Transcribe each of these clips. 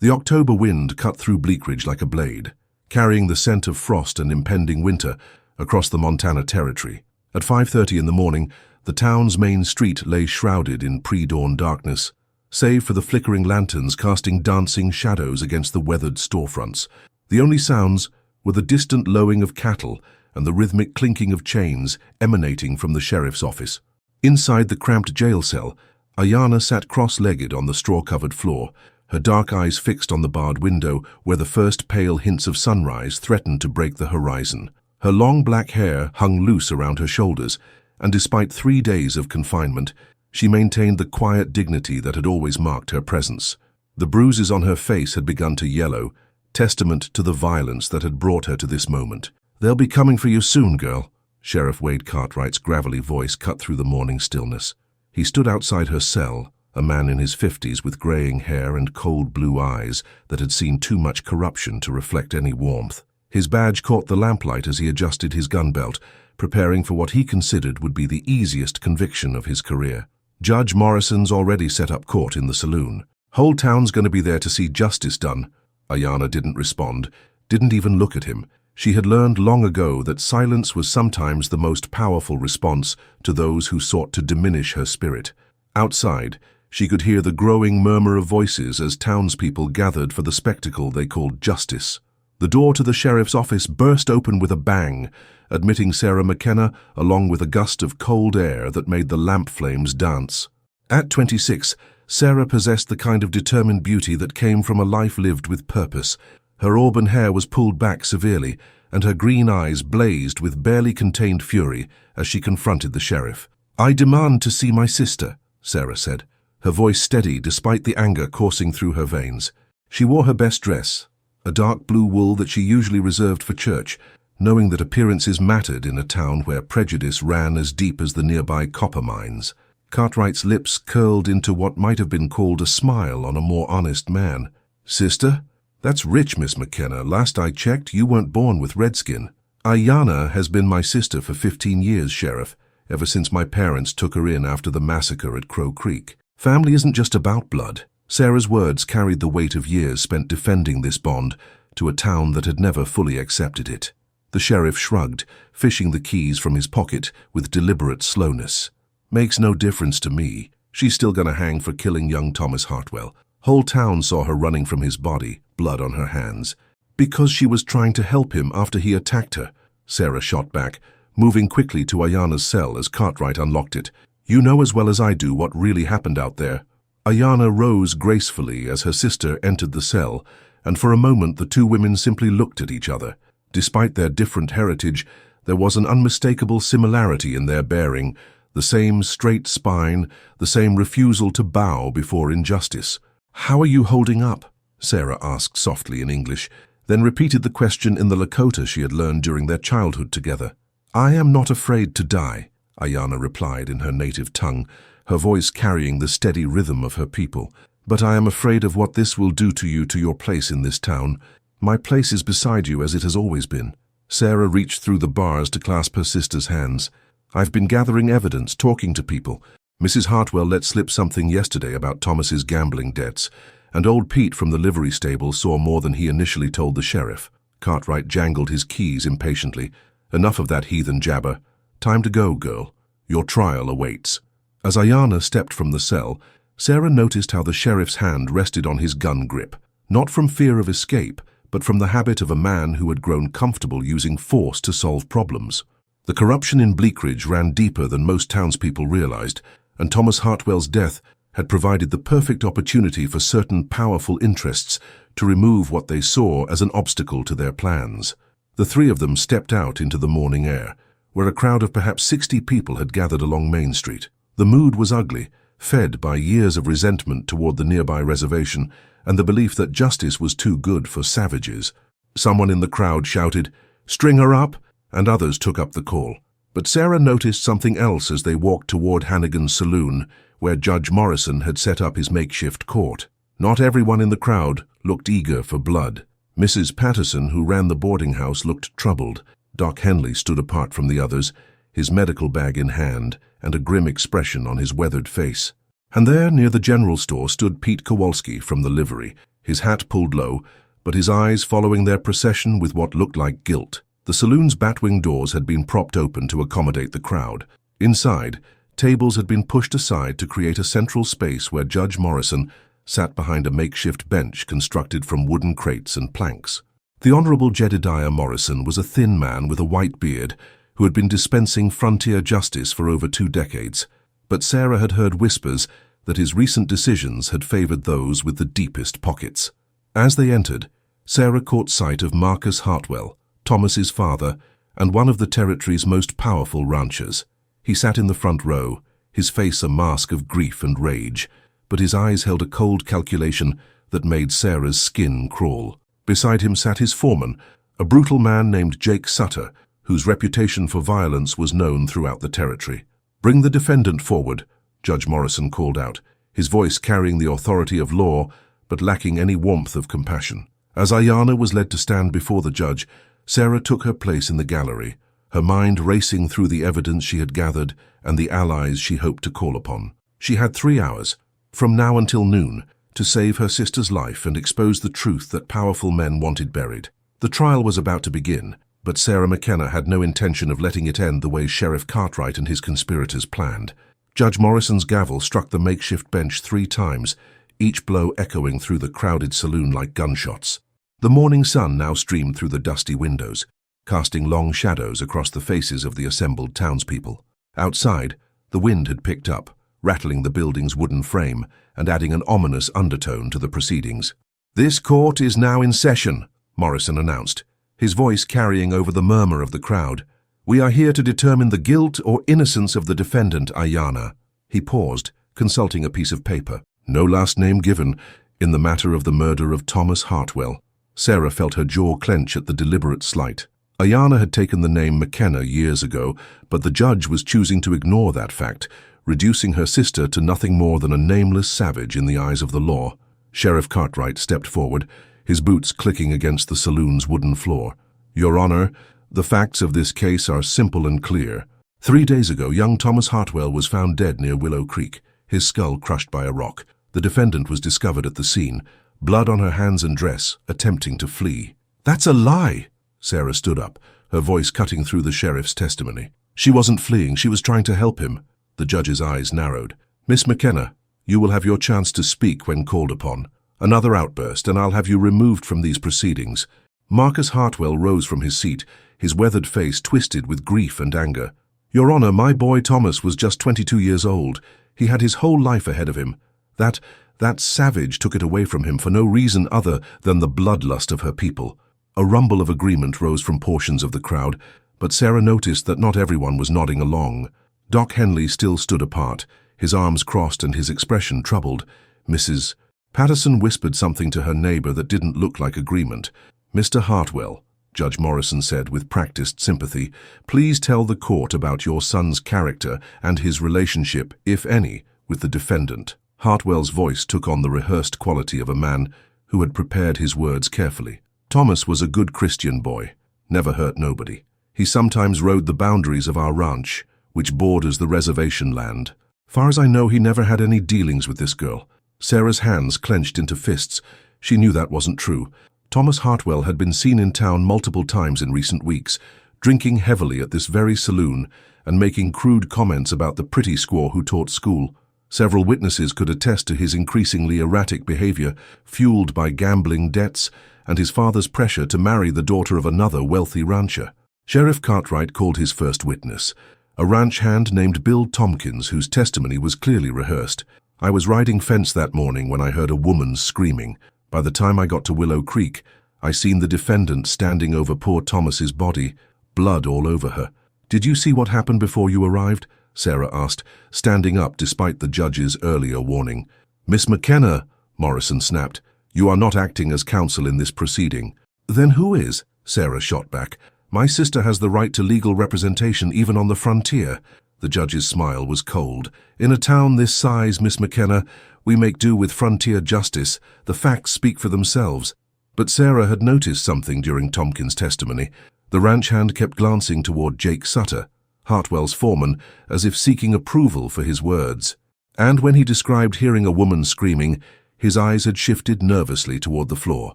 The October wind cut through Bleakridge like a blade, carrying the scent of frost and impending winter across the Montana Territory. At 5:30 in the morning, the town's main street lay shrouded in pre-dawn darkness, save for the flickering lanterns casting dancing shadows against the weathered storefronts. The only sounds were the distant lowing of cattle and the rhythmic clinking of chains emanating from the sheriff's office. Inside the cramped jail cell, Aiyana sat cross-legged on the straw-covered floor, her dark eyes fixed on the barred window where the first pale hints of sunrise threatened to break the horizon. Her long black hair hung loose around her shoulders, and despite 3 days of confinement, she maintained the quiet dignity that had always marked her presence. The bruises on her face had begun to yellow, testament to the violence that had brought her to this moment. "They'll be coming for you soon, girl," Sheriff Wade Cartwright's gravelly voice cut through the morning stillness. He stood outside her cell, a man in his 50s with graying hair and cold blue eyes that had seen too much corruption to reflect any warmth. His badge caught the lamplight as he adjusted his gun belt, preparing for what he considered would be the easiest conviction of his career. "Judge Morrison's already set up court in the saloon. Whole town's going to be there to see justice done." Aiyana didn't respond, didn't even look at him. She had learned long ago that silence was sometimes the most powerful response to those who sought to diminish her spirit. Outside, she could hear the growing murmur of voices as townspeople gathered for the spectacle they called justice. The door to the sheriff's office burst open with a bang, admitting Sarah McKenna along with a gust of cold air that made the lamp flames dance. At 26, Sarah possessed the kind of determined beauty that came from a life lived with purpose. Her auburn hair was pulled back severely, and her green eyes blazed with barely contained fury as she confronted the sheriff. "I demand to see my sister," Sarah said, her voice steady despite the anger coursing through her veins. She wore her best dress, a dark blue wool that she usually reserved for church, knowing that appearances mattered in a town where prejudice ran as deep as the nearby copper mines. Cartwright's lips curled into what might have been called a smile on a more honest man. "Sister? That's rich, Miss McKenna. Last I checked, you weren't born with redskin." "Aiyana has been my sister for 15 years, Sheriff, ever since my parents took her in after the massacre at Crow Creek. Family isn't just about blood." Sarah's words carried the weight of years spent defending this bond to a town that had never fully accepted it. The sheriff shrugged, fishing the keys from his pocket with deliberate slowness. "Makes no difference to me. She's still gonna hang for killing young Thomas Hartwell. Whole town saw her running from his body, blood on her hands. Because she was trying to help him after he attacked her," Sarah shot back, moving quickly to Aiyana's cell as Cartwright unlocked it. "You know as well as I do what really happened out there." Aiyana rose gracefully as her sister entered the cell, and for a moment the two women simply looked at each other. Despite their different heritage, there was an unmistakable similarity in their bearing, the same straight spine, the same refusal to bow before injustice. "How are you holding up?" Sarah asked softly in English, then repeated the question in the Lakota she had learned during their childhood together. "I am not afraid to die," Aiyana replied in her native tongue, her voice carrying the steady rhythm of her people. "But I am afraid of what this will do to you, to your place in this town. My place is beside you as it has always been." Sarah reached through the bars to clasp her sister's hands. "I've been gathering evidence, talking to people. Mrs. Hartwell let slip something yesterday about Thomas's gambling debts, and old Pete from the livery stable saw more than he initially told the sheriff." Cartwright jangled his keys impatiently. "Enough of that heathen jabber. Time to go, girl. Your trial awaits." As Aiyana stepped from the cell, Sarah noticed how the sheriff's hand rested on his gun grip, not from fear of escape, but from the habit of a man who had grown comfortable using force to solve problems. The corruption in Bleakridge ran deeper than most townspeople realized, and Thomas Hartwell's death had provided the perfect opportunity for certain powerful interests to remove what they saw as an obstacle to their plans. The three of them stepped out into the morning air, where a crowd of perhaps 60 people had gathered along Main Street. The mood was ugly, fed by years of resentment toward the nearby reservation and the belief that justice was too good for savages. Someone in the crowd shouted, "String her up," and others took up the call. But Sarah noticed something else as they walked toward Hannigan's saloon, where Judge Morrison had set up his makeshift court. Not everyone in the crowd looked eager for blood. Mrs. Patterson, who ran the boarding house, looked troubled. Doc Henley stood apart from the others, his medical bag in hand, and a grim expression on his weathered face. And there, near the general store, stood Pete Kowalski from the livery, his hat pulled low, but his eyes following their procession with what looked like guilt. The saloon's batwing doors had been propped open to accommodate the crowd. Inside, tables had been pushed aside to create a central space where Judge Morrison sat behind a makeshift bench constructed from wooden crates and planks. The Honorable Jedediah Morrison was a thin man with a white beard who had been dispensing frontier justice for over 2 decades, but Sarah had heard whispers that his recent decisions had favored those with the deepest pockets. As they entered, Sarah caught sight of Marcus Hartwell, Thomas's father, and one of the territory's most powerful ranchers. He sat in the front row, his face a mask of grief and rage, but his eyes held a cold calculation that made Sarah's skin crawl. Beside him sat his foreman, a brutal man named Jake Sutter, whose reputation for violence was known throughout the territory. "Bring the defendant forward," Judge Morrison called out, his voice carrying the authority of law, but lacking any warmth of compassion. As Aiyana was led to stand before the judge, Sarah took her place in the gallery, her mind racing through the evidence she had gathered and the allies she hoped to call upon. She had 3 hours, from now until noon, to save her sister's life and expose the truth that powerful men wanted buried. The trial was about to begin, but Sarah McKenna had no intention of letting it end the way Sheriff Cartwright and his conspirators planned. Judge Morrison's gavel struck the makeshift bench 3 times, each blow echoing through the crowded saloon like gunshots. The morning sun now streamed through the dusty windows, casting long shadows across the faces of the assembled townspeople. Outside, the wind had picked up, rattling the building's wooden frame and adding an ominous undertone to the proceedings. "This court is now in session," Morrison announced, his voice carrying over the murmur of the crowd. "We are here to determine the guilt or innocence of the defendant, Aiyana." He paused, consulting a piece of paper. No last name given in the matter of the murder of Thomas Hartwell. Sarah felt her jaw clench at the deliberate slight. Aiyana had taken the name McKenna years ago, but the judge was choosing to ignore that fact, reducing her sister to nothing more than a nameless savage in the eyes of the law. Sheriff Cartwright stepped forward, his boots clicking against the saloon's wooden floor. "Your Honor, the facts of this case are simple and clear. 3 days ago, young Thomas Hartwell was found dead near Willow Creek, his skull crushed by a rock. The defendant was discovered at the scene, blood on her hands and dress, attempting to flee." "That's a lie!" Sarah stood up, her voice cutting through the sheriff's testimony. "She wasn't fleeing, she was trying to help him." The judge's eyes narrowed. "Miss McKenna, you will have your chance to speak when called upon. Another outburst, and I'll have you removed from these proceedings." Marcus Hartwell rose from his seat, his weathered face twisted with grief and anger. "Your Honor, my boy Thomas was just 22 years old. He had his whole life ahead of him. That savage took it away from him for no reason other than the bloodlust of her people." A rumble of agreement rose from portions of the crowd, but Sarah noticed that not everyone was nodding along. Doc Henley still stood apart, his arms crossed and his expression troubled. Mrs. Patterson whispered something to her neighbor that didn't look like agreement. "Mr. Hartwell," Judge Morrison said with practiced sympathy, "please tell the court about your son's character and his relationship, if any, with the defendant." Hartwell's voice took on the rehearsed quality of a man who had prepared his words carefully. "Thomas was a good Christian boy, never hurt nobody. He sometimes rode the boundaries of our ranch, which borders the reservation land. Far as I know, he never had any dealings with this girl." Sarah's hands clenched into fists. She knew that wasn't true. Thomas Hartwell had been seen in town multiple times in recent weeks, drinking heavily at this very saloon and making crude comments about the pretty squaw who taught school. Several witnesses could attest to his increasingly erratic behavior, fueled by gambling debts and his father's pressure to marry the daughter of another wealthy rancher. Sheriff Cartwright called his first witness, a ranch hand named Bill Tompkins, whose testimony was clearly rehearsed. "I was riding fence that morning when I heard a woman screaming. By the time I got to Willow Creek, I seen the defendant standing over poor Thomas's body, blood all over her." "Did you see what happened before you arrived?" Sarah asked, standing up despite the judge's earlier warning. "Miss McKenna," Morrison snapped, "you are not acting as counsel in this proceeding." "Then who is?" Sarah shot back. "My sister has the right to legal representation even on the frontier." The judge's smile was cold. "In a town this size, Miss McKenna, we make do with frontier justice. The facts speak for themselves." But Sarah had noticed something during Tompkins' testimony. The ranch hand kept glancing toward Jake Sutter, Hartwell's foreman, as if seeking approval for his words. And when he described hearing a woman screaming, His eyes had shifted nervously toward the floor.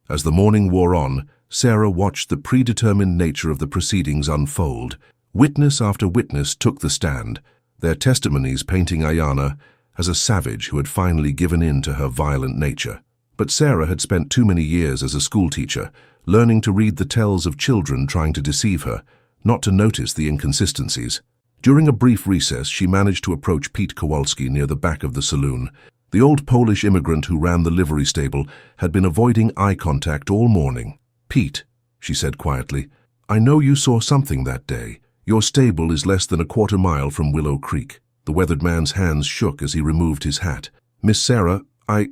As the morning wore on, Sarah watched the predetermined nature of the proceedings unfold. Witness after witness took the stand, their testimonies painting Aiyana as a savage who had finally given in to her violent nature. But Sarah had spent too many years as a schoolteacher, learning to read the tells of children trying to deceive her, not to notice the inconsistencies. During a brief recess, she managed to approach Pete Kowalski near the back of the saloon. The old Polish immigrant who ran the livery stable had been avoiding eye contact all morning. "Pete," she said quietly, "I know you saw something that day. Your stable is less than a quarter-mile from Willow Creek." The weathered man's hands shook as he removed his hat. "Miss Sarah, I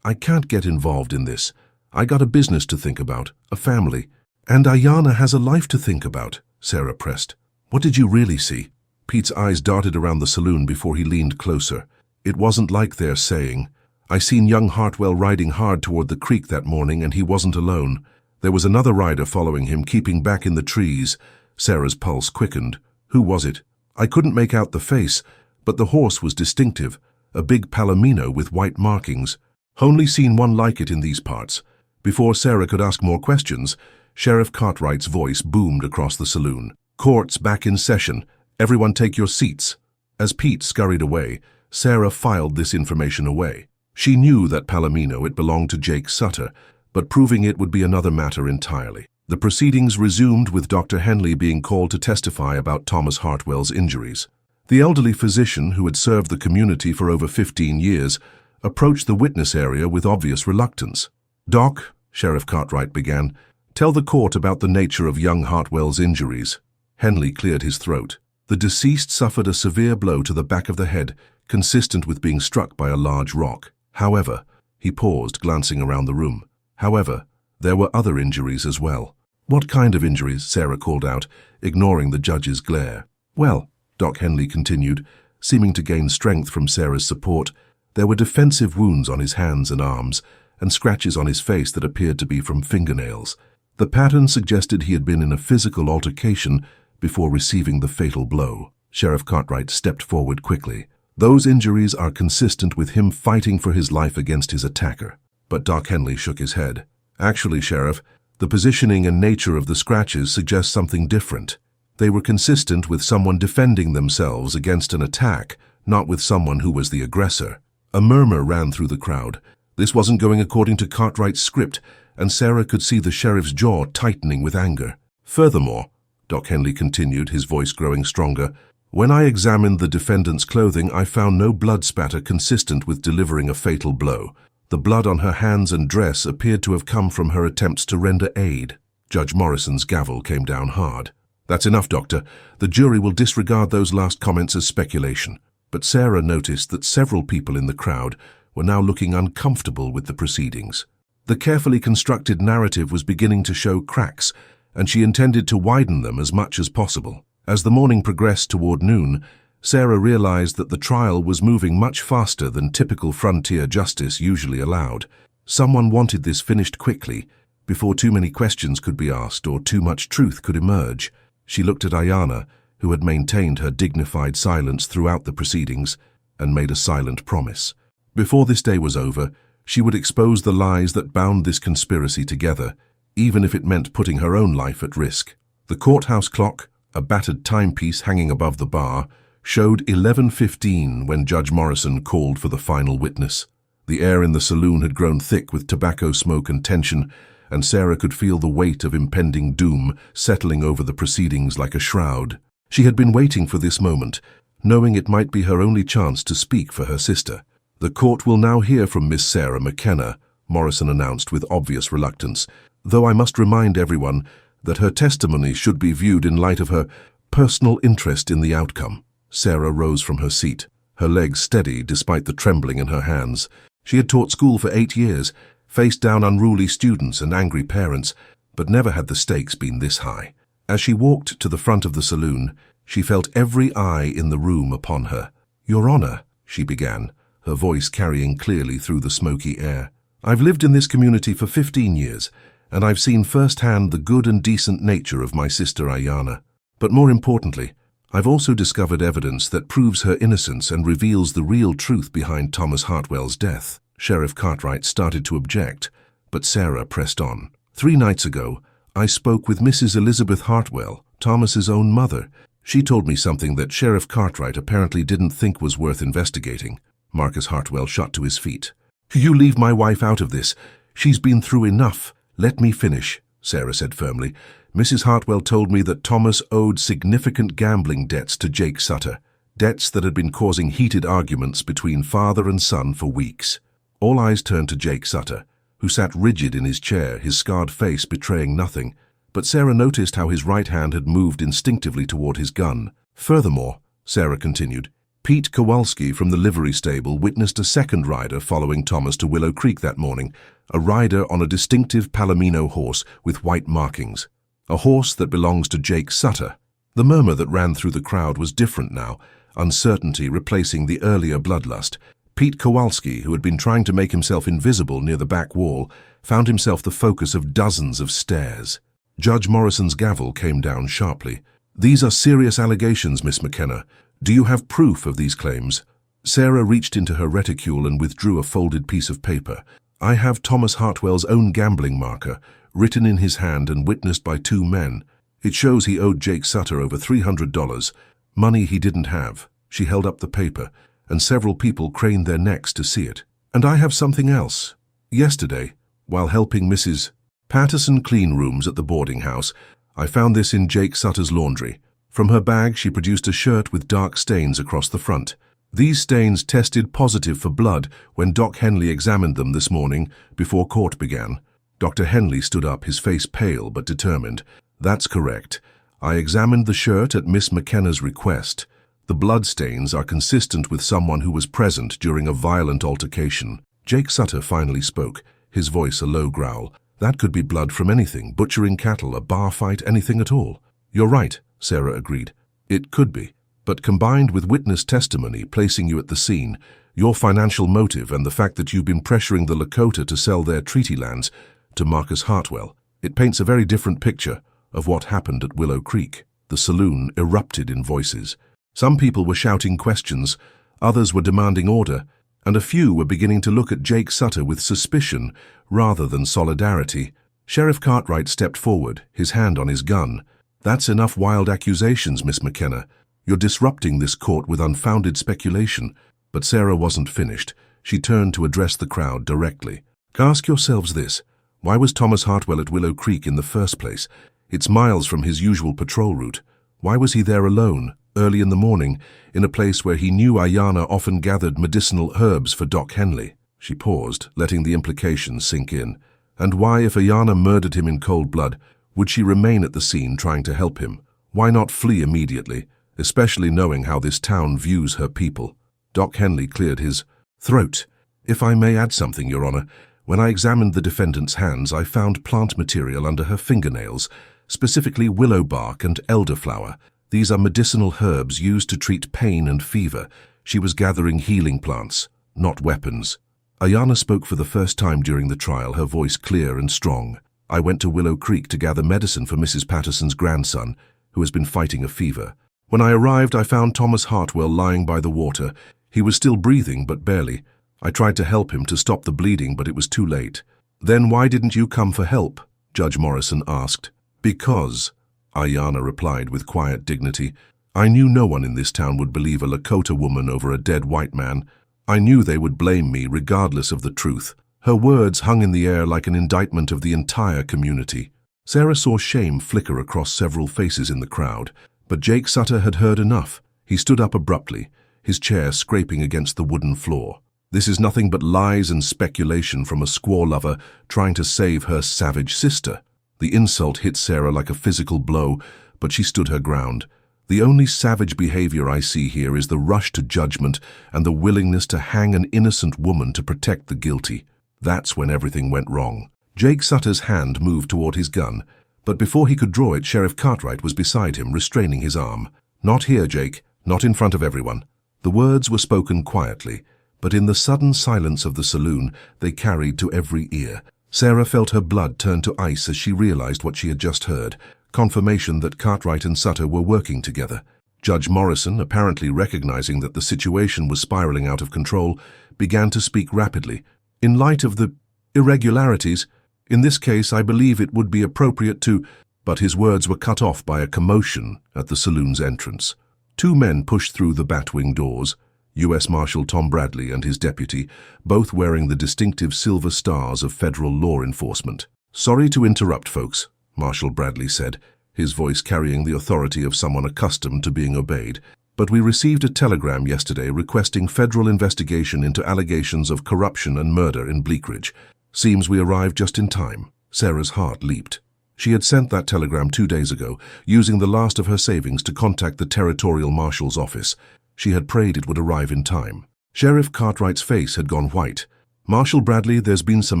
can't get involved in this. I got a business to think about, a family. And Aiyana has a life to think about," Sarah pressed. "What did you really see?" Pete's eyes darted around the saloon before he leaned closer. "It wasn't like they're saying. I seen young Hartwell riding hard toward the creek that morning, and he wasn't alone. There was another rider following him, keeping back in the trees." Sarah's pulse quickened. "Who was it?" "I couldn't make out the face, but the horse was distinctive, a big palomino with white markings. Only seen one like it in these parts." Before Sarah could ask more questions, Sheriff Cartwright's voice boomed across the saloon. "Court's back in session. Everyone take your seats." As Pete scurried away, Sarah filed this information away. She knew that palomino, it belonged to Jake Sutter, but proving it would be another matter entirely. The proceedings resumed with Dr. Henley being called to testify about Thomas Hartwell's injuries. The elderly physician, who had served the community for over 15 years, approached the witness area with obvious reluctance. "Doc," Sheriff Cartwright began, "tell the court about the nature of young Hartwell's injuries." Henley cleared his throat. "The deceased suffered a severe blow to the back of the head, consistent with being struck by a large rock. However," he paused, glancing around the room, "however, there were other injuries as well." "What kind of injuries?" Sarah called out, ignoring the judge's glare. "Well," Doc Henley continued, seeming to gain strength from Sarah's support, "there were defensive wounds on his hands and arms, and scratches on his face that appeared to be from fingernails. The pattern suggested he had been in a physical altercation before receiving the fatal blow." Sheriff Cartwright stepped forward quickly. "Those injuries are consistent with him fighting for his life against his attacker." But Doc Henley shook his head. "Actually, Sheriff, the positioning and nature of the scratches suggest something different. They were consistent with someone defending themselves against an attack, not with someone who was the aggressor." A murmur ran through the crowd. This wasn't going according to Cartwright's script, and Sarah could see the sheriff's jaw tightening with anger. "Furthermore," Doc Henley continued, his voice growing stronger, "when I examined the defendant's clothing, I found no blood spatter consistent with delivering a fatal blow. The blood on her hands and dress appeared to have come from her attempts to render aid." Judge Morrison's gavel came down hard. "That's enough, Doctor. The jury will disregard those last comments as speculation." But Sarah noticed that several people in the crowd were now looking uncomfortable with the proceedings. The carefully constructed narrative was beginning to show cracks, and she intended to widen them as much as possible. As the morning progressed toward noon, Sarah realized that the trial was moving much faster than typical frontier justice usually allowed. Someone wanted this finished quickly, before too many questions could be asked or too much truth could emerge. She looked at Aiyana, who had maintained her dignified silence throughout the proceedings, and made a silent promise. Before this day was over, she would expose the lies that bound this conspiracy together, even if it meant putting her own life at risk. The courthouse clock, a battered timepiece hanging above the bar, showed 11:15 when Judge Morrison called for the final witness. The air in the saloon had grown thick with tobacco smoke and tension, and Sarah could feel the weight of impending doom settling over the proceedings like a shroud. She had been waiting for this moment, knowing it might be her only chance to speak for her sister. "The court will now hear from Miss Sarah McKenna," Morrison announced with obvious reluctance, "though I must remind everyone that her testimony should be viewed in light of her personal interest in the outcome." Sarah rose from her seat, her legs steady despite the trembling in her hands. She had taught school for 8 years, faced down unruly students and angry parents, but never had the stakes been this high. As she walked to the front of the saloon, she felt every eye in the room upon her. "Your Honor," she began, her voice carrying clearly through the smoky air, "I've lived in this community for 15 years, and I've seen firsthand the good and decent nature of my sister Aiyana. But more importantly, I've also discovered evidence that proves her innocence and reveals the real truth behind Thomas Hartwell's death. Sheriff Cartwright started to object, but Sarah pressed on. 3 nights ago, I spoke with Mrs. Elizabeth Hartwell, Thomas's own mother. She told me something that Sheriff Cartwright apparently didn't think was worth investigating. Marcus Hartwell shot to his feet. You leave my wife out of this. She's been through enough. Let me finish, Sarah said firmly. Mrs. Hartwell told me that Thomas owed significant gambling debts to Jake Sutter, debts that had been causing heated arguments between father and son for weeks. All eyes turned to Jake Sutter, who sat rigid in his chair, his scarred face betraying nothing. But Sarah noticed how his right hand had moved instinctively toward his gun. Furthermore, Sarah continued, Pete Kowalski from the livery stable witnessed a second rider following Thomas to Willow Creek that morning, a rider on a distinctive Palomino horse with white markings, a horse that belongs to Jake Sutter. The murmur that ran through the crowd was different now, uncertainty replacing the earlier bloodlust. Pete Kowalski, who had been trying to make himself invisible near the back wall, found himself the focus of dozens of stares. Judge Morrison's gavel came down sharply. These are serious allegations, Miss McKenna. Do you have proof of these claims? Sarah reached into her reticule and withdrew a folded piece of paper. I have Thomas Hartwell's own gambling marker, written in his hand and witnessed by 2 men. It shows he owed Jake Sutter over $300, money he didn't have. She held up the paper, and several people craned their necks to see it. And I have something else. Yesterday, while helping Mrs. Patterson clean rooms at the boarding house, I found this in Jake Sutter's laundry. From her bag, she produced a shirt with dark stains across the front. These stains tested positive for blood when Doc Henley examined them this morning before court began. Dr. Henley stood up, his face pale but determined. That's correct. I examined the shirt at Miss McKenna's request. The blood stains are consistent with someone who was present during a violent altercation. Jake Sutter finally spoke, his voice a low growl. That could be blood from anything, butchering cattle, a bar fight, anything at all. You're right, Sarah agreed. It could be. But combined with witness testimony placing you at the scene, your financial motive and the fact that you've been pressuring the Lakota to sell their treaty lands to Marcus Hartwell, it paints a very different picture of what happened at Willow Creek. The saloon erupted in voices. Some people were shouting questions, others were demanding order, and a few were beginning to look at Jake Sutter with suspicion rather than solidarity. Sheriff Cartwright stepped forward, his hand on his gun. That's enough wild accusations, Miss McKenna. You're disrupting this court with unfounded speculation. But Sarah wasn't finished. She turned to address the crowd directly. Ask yourselves this. Why was Thomas Hartwell at Willow Creek in the first place? It's miles from his usual patrol route. Why was he there alone, early in the morning, in a place where he knew Aiyana often gathered medicinal herbs for Doc Henley? She paused, letting the implications sink in. And why, if Aiyana murdered him in cold blood, would she remain at the scene trying to help him? Why not flee immediately, especially knowing how this town views her people? Doc Henley cleared his throat. If I may add something, Your Honor, when I examined the defendant's hands, I found plant material under her fingernails, specifically willow bark and elderflower. These are medicinal herbs used to treat pain and fever. She was gathering healing plants, not weapons. Aiyana spoke for the first time during the trial, her voice clear and strong. I went to Willow Creek to gather medicine for Mrs. Patterson's grandson, who has been fighting a fever. When I arrived, I found Thomas Hartwell lying by the water. He was still breathing, but barely. I tried to help him to stop the bleeding, but it was too late. Then why didn't you come for help? Judge Morrison asked. Because, Aiyana replied with quiet dignity, I knew no one in this town would believe a Lakota woman over a dead white man. I knew they would blame me regardless of the truth. Her words hung in the air like an indictment of the entire community. Sarah saw shame flicker across several faces in the crowd, but Jake Sutter had heard enough. He stood up abruptly, his chair scraping against the wooden floor. This is nothing but lies and speculation from a squaw lover trying to save her savage sister. The insult hit Sarah like a physical blow, but she stood her ground. The only savage behavior I see here is the rush to judgment and the willingness to hang an innocent woman to protect the guilty. That's when everything went wrong. Jake Sutter's hand moved toward his gun, but before he could draw it, Sheriff Cartwright was beside him, restraining his arm. Not here, Jake. Not in front of everyone. The words were spoken quietly, but in the sudden silence of the saloon, they carried to every ear. Sarah felt her blood turn to ice as she realized what she had just heard, confirmation that Cartwright and Sutter were working together. Judge Morrison, apparently recognizing that the situation was spiraling out of control, began to speak rapidly. In light of the irregularities, in this case I believe it would be appropriate to—" But his words were cut off by a commotion at the saloon's entrance. Two men pushed through the batwing doors, U.S. Marshal Tom Bradley and his deputy, both wearing the distinctive silver stars of federal law enforcement. "Sorry to interrupt, folks," Marshal Bradley said, his voice carrying the authority of someone accustomed to being obeyed, "but we received a telegram yesterday requesting federal investigation into allegations of corruption and murder in Bleakridge. Seems we arrived just in time." Sarah's heart leaped. She had sent that telegram 2 days ago, using the last of her savings to contact the territorial marshal's office. She had prayed it would arrive in time. Sheriff Cartwright's face had gone white. "Marshal Bradley, there's been some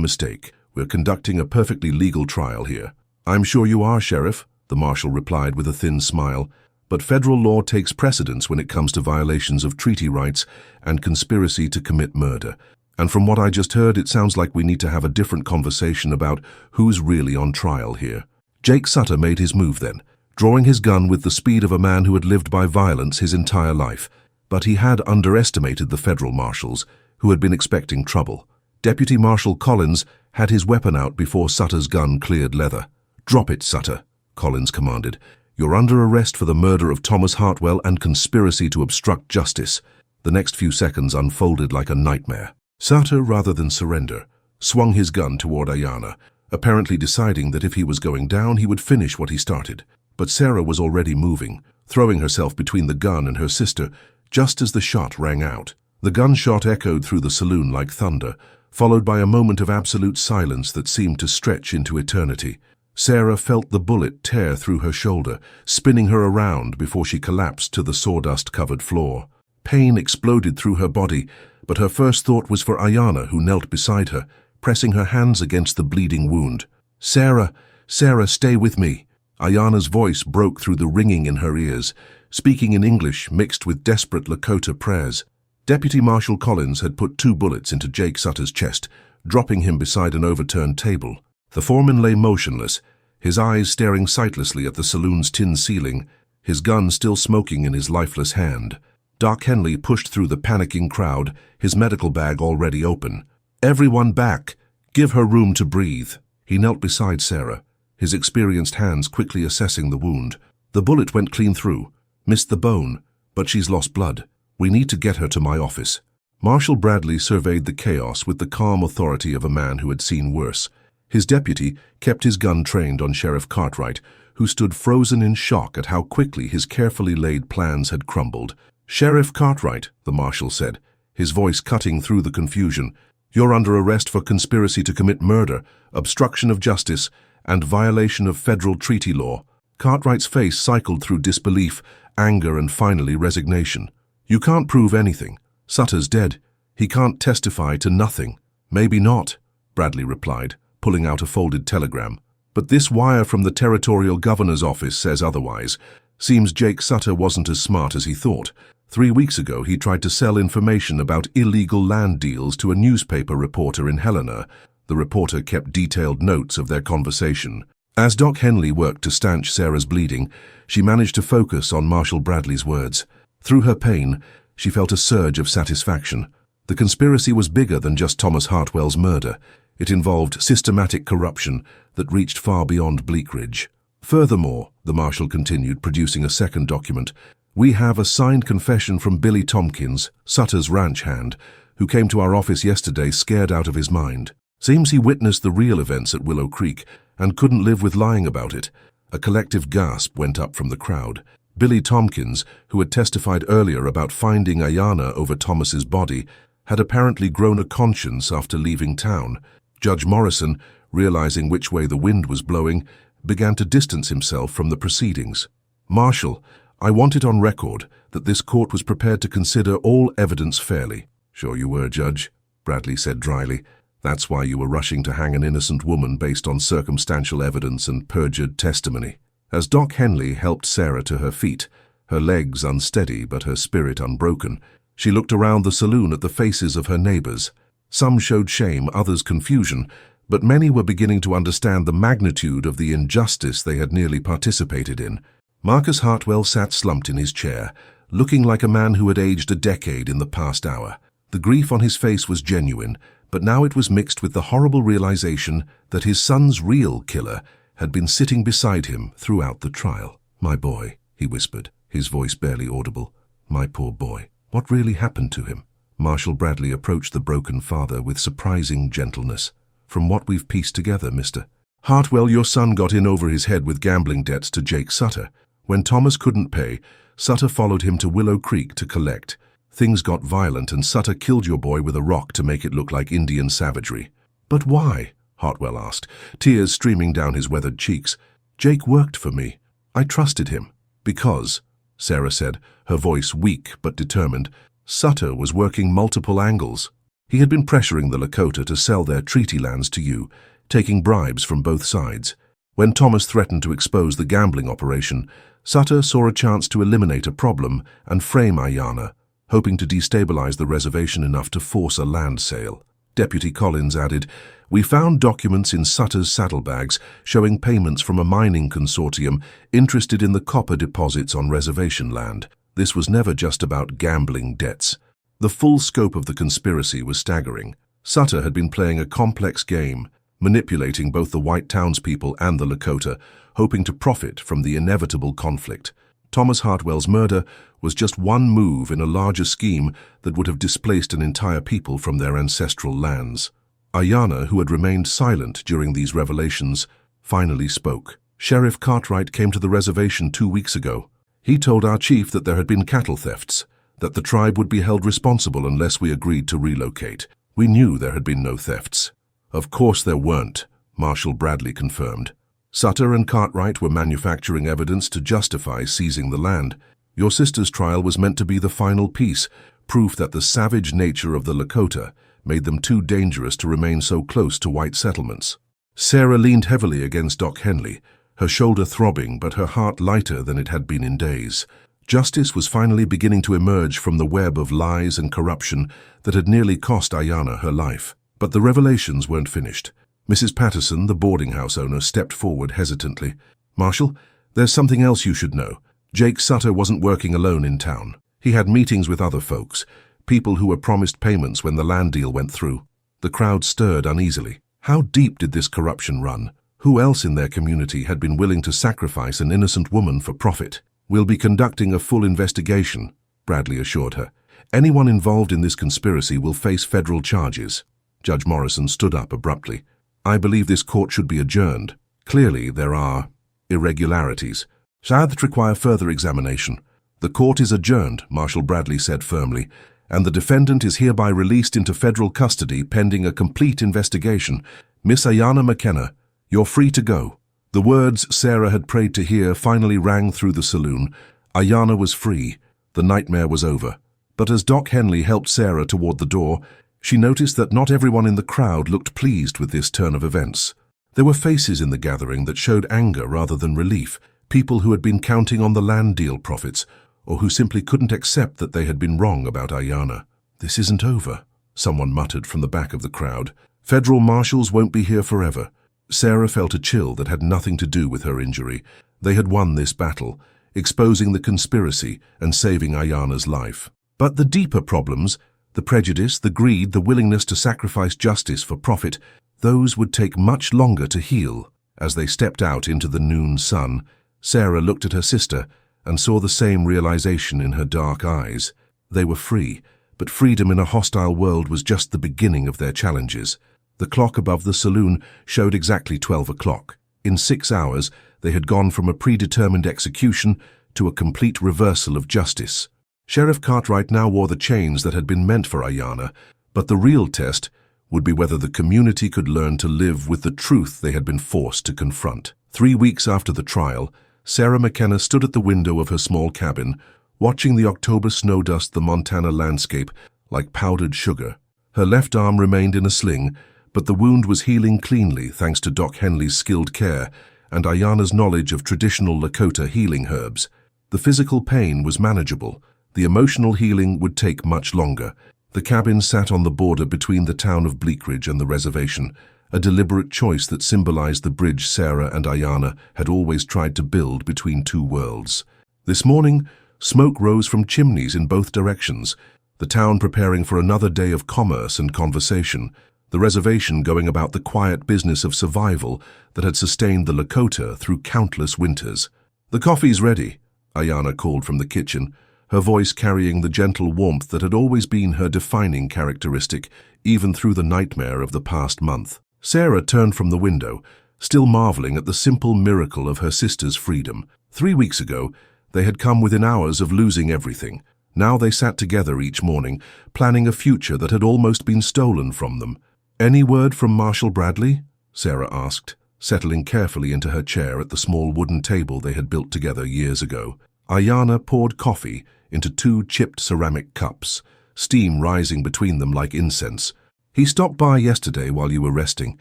mistake. We're conducting a perfectly legal trial here." "I'm sure you are, Sheriff," the marshal replied with a thin smile. "But federal law takes precedence when it comes to violations of treaty rights and conspiracy to commit murder. And from what I just heard, it sounds like we need to have a different conversation about who's really on trial here." Jake Sutter made his move then, drawing his gun with the speed of a man who had lived by violence his entire life. But he had underestimated the federal marshals, who had been expecting trouble. Deputy Marshal Collins had his weapon out before Sutter's gun cleared leather. "Drop it, Sutter," Collins commanded. "You're under arrest for the murder of Thomas Hartwell and conspiracy to obstruct justice." The next few seconds unfolded like a nightmare. Sutter, rather than surrender, swung his gun toward Aiyana, apparently deciding that if he was going down, he would finish what he started. But Sarah was already moving, throwing herself between the gun and her sister, just as the shot rang out. The gunshot echoed through the saloon like thunder, followed by a moment of absolute silence that seemed to stretch into eternity. Sarah felt the bullet tear through her shoulder, spinning her around before she collapsed to the sawdust-covered floor. Pain exploded through her body, but her first thought was for Aiyana, who knelt beside her, pressing her hands against the bleeding wound. Sarah, stay with me." Aiyana's voice broke through the ringing in her ears, speaking in English mixed with desperate Lakota prayers. Deputy Marshal Collins had put 2 bullets into Jake Sutter's chest, dropping him beside an overturned table. The foreman lay motionless, his eyes staring sightlessly at the saloon's tin ceiling, his gun still smoking in his lifeless hand. Doc Henley pushed through the panicking crowd, his medical bag already open. "Everyone back! Give her room to breathe." He knelt beside Sarah, his experienced hands quickly assessing the wound. "The bullet went clean through, missed the bone, but she's lost blood. We need to get her to my office." Marshal Bradley surveyed the chaos with the calm authority of a man who had seen worse. His deputy kept his gun trained on Sheriff Cartwright, who stood frozen in shock at how quickly his carefully laid plans had crumbled. "Sheriff Cartwright," the marshal said, his voice cutting through the confusion, "you're under arrest for conspiracy to commit murder, obstruction of justice, and violation of federal treaty law." Cartwright's face cycled through disbelief, anger, and finally resignation. "You can't prove anything. Sutter's dead. He can't testify to nothing." "Maybe not," Bradley replied, pulling out a folded telegram. "But this wire from the territorial governor's office says otherwise. Seems Jake Sutter wasn't as smart as he thought. 3 weeks ago, he tried to sell information about illegal land deals to a newspaper reporter in Helena. The reporter kept detailed notes of their conversation. As Doc Henley worked to stanch Sarah's bleeding, she managed to focus on Marshal Bradley's words. Through her pain, she felt a surge of satisfaction. The conspiracy was bigger than just Thomas Hartwell's murder. It involved systematic corruption that reached far beyond Bleakridge. "Furthermore," the marshal continued, producing a second document, "we have a signed confession from Billy Tompkins, Sutter's ranch hand, who came to our office yesterday scared out of his mind. Seems he witnessed the real events at Willow Creek and couldn't live with lying about it." A collective gasp went up from the crowd. Billy Tompkins, who had testified earlier about finding Aiyana over Thomas's body, had apparently grown a conscience after leaving town. Judge Morrison, realizing which way the wind was blowing, began to distance himself from the proceedings. "Marshal, I want it on record that this court was prepared to consider all evidence fairly." "Sure you were, Judge," Bradley said dryly. "That's why you were rushing to hang an innocent woman based on circumstantial evidence and perjured testimony." As Doc Henley helped Sarah to her feet, her legs unsteady but her spirit unbroken, she looked around the saloon at the faces of her neighbors. Some showed shame, others confusion, but many were beginning to understand the magnitude of the injustice they had nearly participated in. Marcus Hartwell sat slumped in his chair, looking like a man who had aged a decade in the past hour. The grief on his face was genuine, but now it was mixed with the horrible realization that his son's real killer had been sitting beside him throughout the trial. "My boy," he whispered, his voice barely audible. "My poor boy. What really happened to him?" Marshal Bradley approached the broken father with surprising gentleness. "From what we've pieced together, Mr. Hartwell, your son got in over his head with gambling debts to Jake Sutter. When Thomas couldn't pay, Sutter followed him to Willow Creek to collect. Things got violent and Sutter killed your boy with a rock to make it look like Indian savagery." "But why?" Hartwell asked, tears streaming down his weathered cheeks. "Jake worked for me. I trusted him." "Because," Sarah said, her voice weak but determined, "Sutter was working multiple angles. He had been pressuring the Lakota to sell their treaty lands to you, taking bribes from both sides. When Thomas threatened to expose the gambling operation, Sutter saw a chance to eliminate a problem and frame Aiyana, hoping to destabilize the reservation enough to force a land sale." Deputy Collins added, "We found documents in Sutter's saddlebags showing payments from a mining consortium interested in the copper deposits on reservation land. This was never just about gambling debts. The full scope of the conspiracy was staggering. Sutter had been playing a complex game, manipulating both the white townspeople and the Lakota, hoping to profit from the inevitable conflict. Thomas Hartwell's murder was just one move in a larger scheme that would have displaced an entire people from their ancestral lands. Aiyana, who had remained silent during these revelations, finally spoke. "Sheriff Cartwright came to the reservation 2 weeks ago. He told our chief that there had been cattle thefts, that the tribe would be held responsible unless we agreed to relocate. We knew there had been no thefts." "Of course there weren't," Marshal Bradley confirmed. "Sutter and Cartwright were manufacturing evidence to justify seizing the land. Your sister's trial was meant to be the final piece, proof that the savage nature of the Lakota made them too dangerous to remain so close to white settlements." Sarah leaned heavily against Doc Henley, her shoulder throbbing but her heart lighter than it had been in days. Justice was finally beginning to emerge from the web of lies and corruption that had nearly cost Aiyana her life. But the revelations weren't finished. Mrs. Patterson, the boarding house owner, stepped forward hesitantly. "Marshal, there's something else you should know. Jake Sutter wasn't working alone in town. He had meetings with other folks, people who were promised payments when the land deal went through." The crowd stirred uneasily. How deep did this corruption run? Who else in their community had been willing to sacrifice an innocent woman for profit? "We'll be conducting a full investigation," Bradley assured her. "Anyone involved in this conspiracy will face federal charges." Judge Morrison stood up abruptly. "I believe this court should be adjourned. Clearly there are irregularities that require further examination." "The court is adjourned," Marshal Bradley said firmly, "and the defendant is hereby released into federal custody pending a complete investigation. Miss Aiyana McKenna, you're free to go." The words Sarah had prayed to hear finally rang through the saloon. Aiyana was free. The nightmare was over. But as Doc Henley helped Sarah toward the door, she noticed that not everyone in the crowd looked pleased with this turn of events. There were faces in the gathering that showed anger rather than relief, people who had been counting on the land deal profits, or who simply couldn't accept that they had been wrong about Aiyana. "This isn't over," someone muttered from the back of the crowd. "Federal marshals won't be here forever." Sarah felt a chill that had nothing to do with her injury. They had won this battle, exposing the conspiracy and saving Aiyana's life. But the deeper problems, the prejudice, the greed, the willingness to sacrifice justice for profit, those would take much longer to heal. As they stepped out into the noon sun, Sarah looked at her sister and saw the same realization in her dark eyes. They were free, but freedom in a hostile world was just the beginning of their challenges. The clock above the saloon showed exactly 12 o'clock. In 6 hours, they had gone from a predetermined execution to a complete reversal of justice. Sheriff Cartwright now wore the chains that had been meant for Aiyana, but the real test would be whether the community could learn to live with the truth they had been forced to confront. 3 weeks after the trial, Sarah McKenna stood at the window of her small cabin, watching the October snow dust the Montana landscape like powdered sugar. Her left arm remained in a sling, but the wound was healing cleanly thanks to Doc Henley's skilled care and Aiyana's knowledge of traditional Lakota healing herbs. The physical pain was manageable. The emotional healing would take much longer. The cabin sat on the border between the town of Bleakridge and the reservation, a deliberate choice that symbolized the bridge Sarah and Aiyana had always tried to build between two worlds. This morning, smoke rose from chimneys in both directions, the town preparing for another day of commerce and conversation. the reservation going about the quiet business of survival that had sustained the Lakota through countless winters. "The coffee's ready," Aiyana called from the kitchen, her voice carrying the gentle warmth that had always been her defining characteristic, even through the nightmare of the past month. Sarah turned from the window, still marveling at the simple miracle of her sister's freedom. 3 weeks ago, they had come within hours of losing everything. Now they sat together each morning, planning a future that had almost been stolen from them. "Any word from Marshal Bradley?" Sarah asked, settling carefully into her chair at the small wooden table they had built together years ago. Aiyana poured coffee into 2 chipped ceramic cups, steam rising between them like incense. "He stopped by yesterday while you were resting.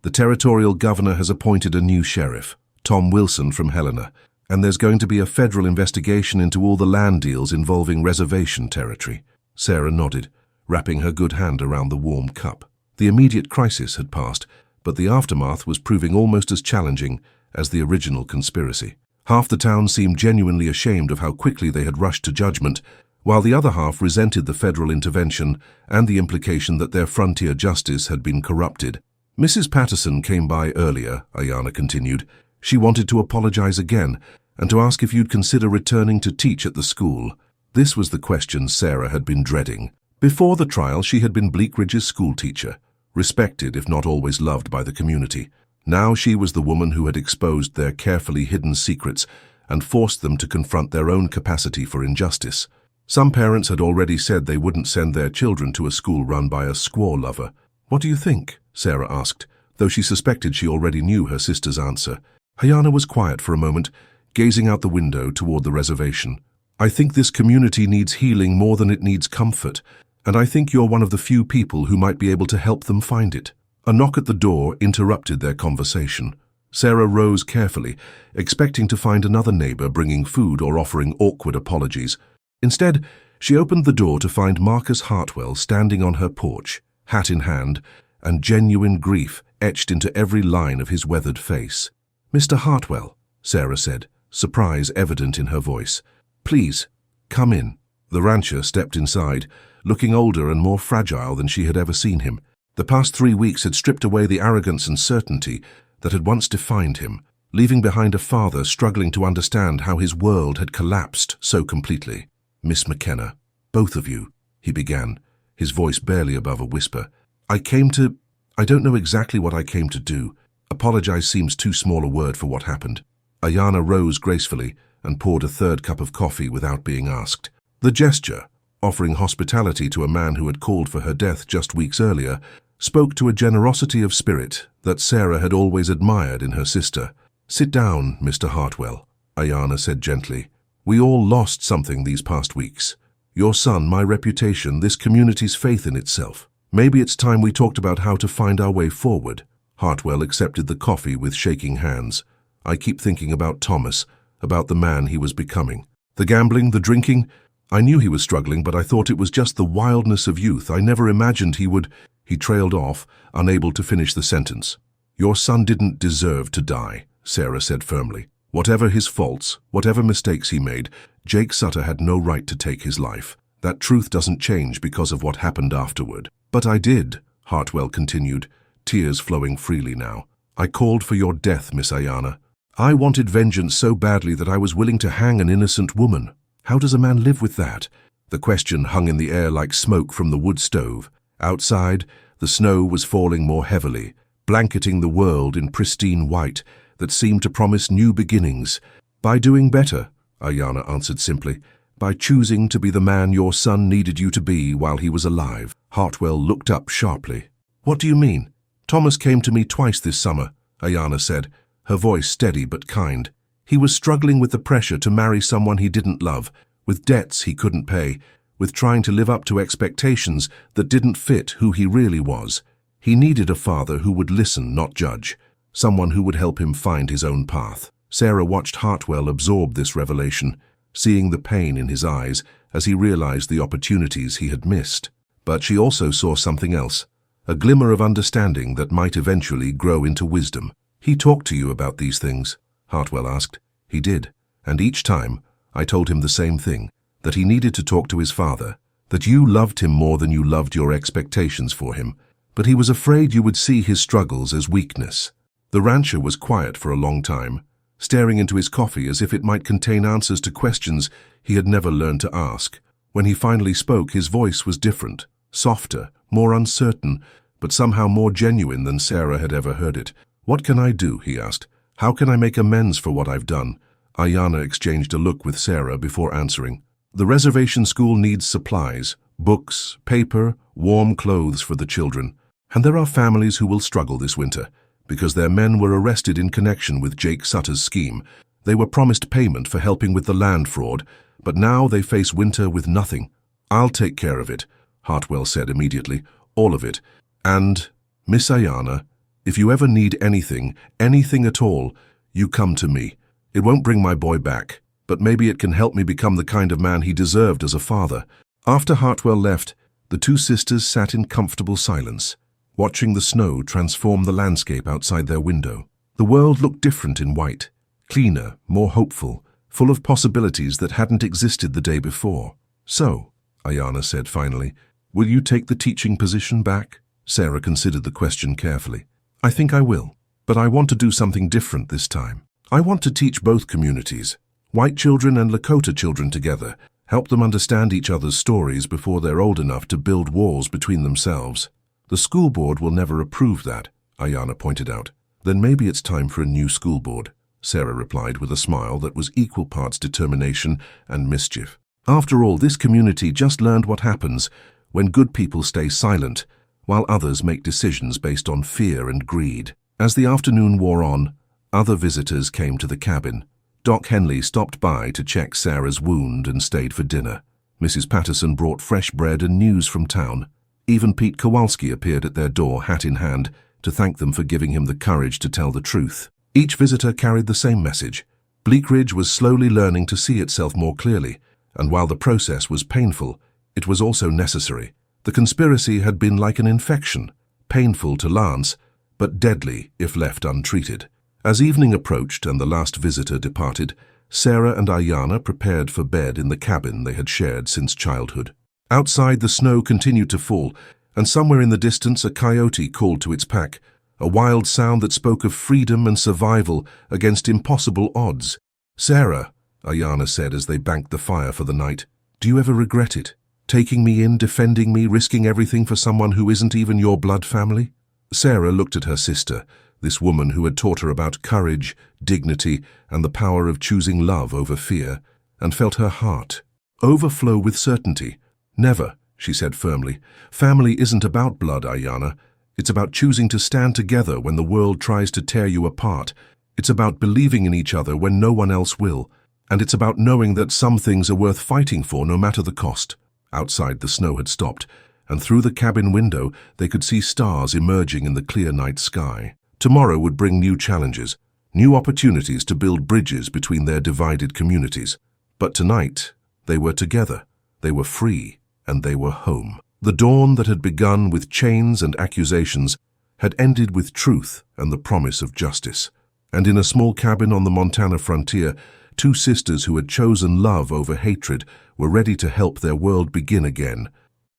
The territorial governor has appointed a new sheriff, Tom Wilson from Helena, and there's going to be a federal investigation into all the land deals involving reservation territory." Sarah nodded, wrapping her good hand around the warm cup. The immediate crisis had passed, but the aftermath was proving almost as challenging as the original conspiracy. Half the town seemed genuinely ashamed of how quickly they had rushed to judgment, while the other half resented the federal intervention and the implication that their frontier justice had been corrupted. "Mrs. Patterson came by earlier," Aiyana continued. "She wanted to apologize again and to ask if you'd consider returning to teach at the school." This was the question Sarah had been dreading. Before the trial, she had been Bleakridge's schoolteacher, respected if not always loved by the community. Now she was the woman who had exposed their carefully hidden secrets and forced them to confront their own capacity for injustice. Some parents had already said they wouldn't send their children to a school run by a squaw lover. "What do you think?" Sarah asked, though she suspected she already knew her sister's answer. Aiyana was quiet for a moment, gazing out the window toward the reservation. "I think this community needs healing more than it needs comfort, and I think you're one of the few people who might be able to help them find it." A knock at the door interrupted their conversation. Sarah rose carefully, expecting to find another neighbor bringing food or offering awkward apologies. Instead, she opened the door to find Marcus Hartwell standing on her porch, hat in hand, and genuine grief etched into every line of his weathered face. "Mr. Hartwell," Sarah said, surprise evident in her voice. "Please, come in." The rancher stepped inside, looking older and more fragile than she had ever seen him. The past 3 weeks had stripped away the arrogance and certainty that had once defined him, leaving behind a father struggling to understand how his world had collapsed so completely. "Miss McKenna, both of you," he began, his voice barely above a whisper. I don't know exactly what I came to do. Apologize seems too small a word for what happened." Aiyana rose gracefully and poured a 3rd cup of coffee without being asked. The gesture, offering hospitality to a man who had called for her death just weeks earlier, spoke to a generosity of spirit that Sarah had always admired in her sister. "Sit down, Mr. Hartwell," Aiyana said gently. "We all lost something these past weeks. Your son, my reputation, this community's faith in itself. Maybe it's time we talked about how to find our way forward." Hartwell accepted the coffee with shaking hands. "I keep thinking about Thomas, about the man he was becoming. The gambling, the drinking. I knew he was struggling, but I thought it was just the wildness of youth. I never imagined he would—" He trailed off, unable to finish the sentence. "Your son didn't deserve to die," Sarah said firmly. "Whatever his faults, whatever mistakes he made, Jake Sutter had no right to take his life. That truth doesn't change because of what happened afterward." "But I did," Hartwell continued, tears flowing freely now. "I called for your death, Miss Aiyana. I wanted vengeance so badly that I was willing to hang an innocent woman. How does a man live with that?" The question hung in the air like smoke from the wood stove. Outside, the snow was falling more heavily, blanketing the world in pristine white that seemed to promise new beginnings. "By doing better," Aiyana answered simply. "By choosing to be the man your son needed you to be while he was alive." Hartwell looked up sharply. "What do you mean?" "Thomas came to me twice this summer," Aiyana said, her voice steady but kind. "He was struggling with the pressure to marry someone he didn't love, with debts he couldn't pay, with trying to live up to expectations that didn't fit who he really was. He needed a father who would listen, not judge, someone who would help him find his own path." Sarah watched Hartwell absorb this revelation, seeing the pain in his eyes as he realized the opportunities he had missed. But she also saw something else, a glimmer of understanding that might eventually grow into wisdom. "He talked to you about these things?" Hartwell asked. "He did, and each time I told him the same thing, that he needed to talk to his father, that you loved him more than you loved your expectations for him, but he was afraid you would see his struggles as weakness. The rancher was quiet for a long time, staring into his coffee as if it might contain answers to questions he had never learned to ask. When he finally spoke, his voice was different, softer, more uncertain, but somehow more genuine than Sarah had ever heard it. "What can I do?" he asked. "How can I make amends for what I've done?" Aiyana exchanged a look with Sarah before answering. "The reservation school needs supplies, books, paper, warm clothes for the children. And there are families who will struggle this winter, because their men were arrested in connection with Jake Sutter's scheme. They were promised payment for helping with the land fraud, but now they face winter with nothing." "I'll take care of it," Hartwell said immediately. "All of it. And, Miss Aiyana, if you ever need anything at all, you come to me. It won't bring my boy back, but maybe it can help me become the kind of man he deserved as a father." After Hartwell left, the two sisters sat in comfortable silence, watching the snow transform the landscape outside their window. The world looked different in white, cleaner, more hopeful, full of possibilities that hadn't existed the day before. "So," Aiyana said finally, "will you take the teaching position back?" Sarah considered the question carefully. "I think I will, but I want to do something different this time. I want to teach both communities, white children and Lakota children together, help them understand each other's stories before they're old enough to build walls between themselves." "The school board will never approve that," Aiyana pointed out. "Then maybe it's time for a new school board," Sarah replied with a smile that was equal parts determination and mischief. "After all, this community just learned what happens when good people stay silent, while others make decisions based on fear and greed." As the afternoon wore on, other visitors came to the cabin. Doc Henley stopped by to check Sarah's wound and stayed for dinner. Mrs. Patterson brought fresh bread and news from town. Even Pete Kowalski appeared at their door, hat in hand, to thank them for giving him the courage to tell the truth. Each visitor carried the same message. Bleakridge was slowly learning to see itself more clearly, and while the process was painful, it was also necessary. The conspiracy had been like an infection, painful to Lance, but deadly if left untreated. As evening approached and the last visitor departed, Sarah and Aiyana prepared for bed in the cabin they had shared since childhood. Outside, the snow continued to fall, and somewhere in the distance a coyote called to its pack, a wild sound that spoke of freedom and survival against impossible odds. "Sarah," Aiyana said as they banked the fire for the night, "do you ever regret it? Taking me in, defending me, risking everything for someone who isn't even your blood family?" Sarah looked at her sister, this woman who had taught her about courage, dignity, and the power of choosing love over fear, and felt her heart overflow with certainty. "Never," she said firmly. "Family isn't about blood, Aiyana. It's about choosing to stand together when the world tries to tear you apart. It's about believing in each other when no one else will. And it's about knowing that some things are worth fighting for no matter the cost." Outside, the snow had stopped, and through the cabin window they could see stars emerging in the clear night sky. Tomorrow would bring new challenges, new opportunities to build bridges between their divided communities. But tonight, they were together, they were free, and they were home. The dawn that had begun with chains and accusations had ended with truth and the promise of justice. And in a small cabin on the Montana frontier, two sisters who had chosen love over hatred were ready to help their world begin again,